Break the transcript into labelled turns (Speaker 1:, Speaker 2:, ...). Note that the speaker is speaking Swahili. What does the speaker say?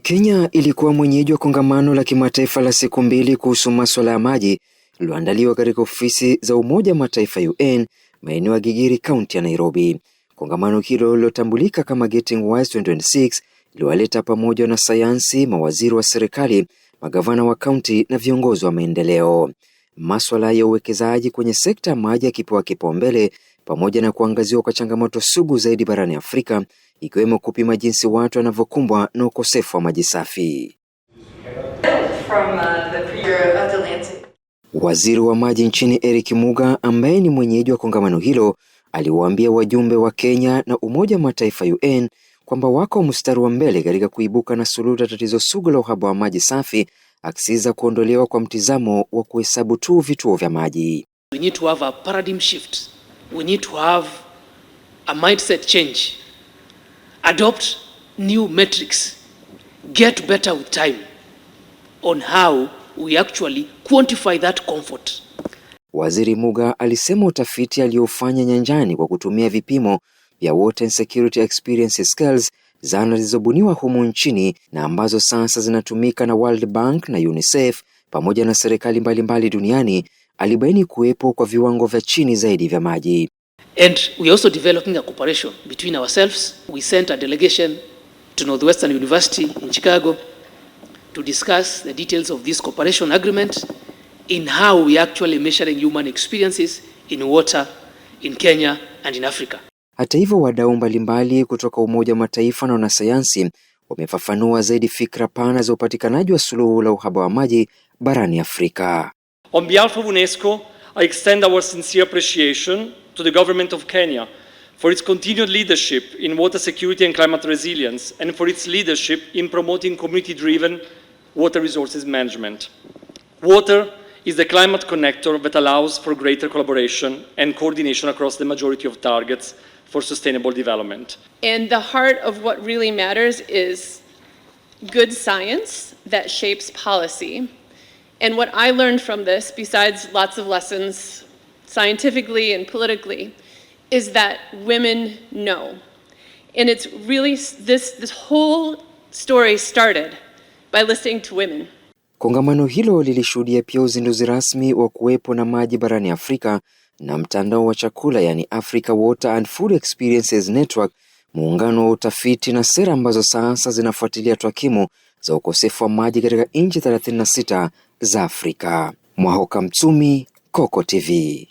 Speaker 1: Kenya ilikuwa mwenyeji wa kongamano la kimataifa la siku mbili kuhusu masuala ya maji lililoandaliwa katika ofisi za Umoja wa Mataifa UN maeneo ya Gigiri, kaunti ya Nairobi. Kongamano hilo lilotambulika kama Getting Wise 2026 liliwaleta pamoja na sayansi, mawaziri wa serikali, magavana wa kaunti na viongozi wa maendeleo. Masuala ya uwekezaji kwenye sekta ya maji yakipewa kipaumbele pamoja na kuangaziwa kwa changamoto sugu zaidi barani Afrika, ikiwemo kupima jinsi watu wanavyokumbwa na ukosefu wa maji safi. Waziri wa maji nchini Eric Muga, ambaye ni mwenyeji wa kongamano hilo, aliwaambia wajumbe wa Kenya na Umoja wa Mataifa UN kwamba wako mstari wa mbele katika kuibuka na suluhu la tatizo sugu la uhaba wa maji safi, akisisitiza kuondolewa kwa mtizamo wa kuhesabu tu vituo vya maji.
Speaker 2: We need to have a paradigm shift. We need to have a mindset change. Adopt new metrics. Get better with time on how we actually quantify that comfort.
Speaker 1: Waziri Muga alisema utafiti aliofanya nyanjani kwa kutumia vipimo vya Water and Security Experience Scales, zana zilizobuniwa humu nchini na ambazo sasa zinatumika na World Bank na UNICEF pamoja na serikali mbalimbali duniani, alibaini kuwepo kwa viwango vya chini zaidi vya maji.
Speaker 2: And we also developing a cooperation between ourselves. We sent a delegation to Northwestern University in Chicago to discuss the details of this cooperation agreement in how we actually measuring human experiences in water in Kenya and in Africa.
Speaker 1: Hata hivyo, wadau mbalimbali kutoka Umoja wa Mataifa na wanasayansi wamefafanua zaidi fikra pana za upatikanaji wa suluhu la uhaba wa maji barani Afrika.
Speaker 3: On behalf of UNESCO, I extend our sincere appreciation to the government of Kenya for its continued leadership in water security and climate resilience, and for its leadership in promoting community-driven water resources management. Water is the climate connector that allows for greater collaboration and coordination across the majority of targets for sustainable development.
Speaker 4: And the heart of what really matters is good science that shapes policy. And what I learned from this, besides lots of lessons scientifically and politically, is that women know. And it's really, this whole story started by listening to women.
Speaker 1: Kongamano hilo lilishuhudia pia uzinduzi rasmi wa kuwepo na maji barani Afrika na mtandao wa chakula, yani Africa Water and Food Experiences Network, muungano wa utafiti na sera ambazo sasa zinafuatilia takwimu za ukosefu wa maji katika nchi 36 za Afrika. Mwahoka Mtsumi, Coco TV.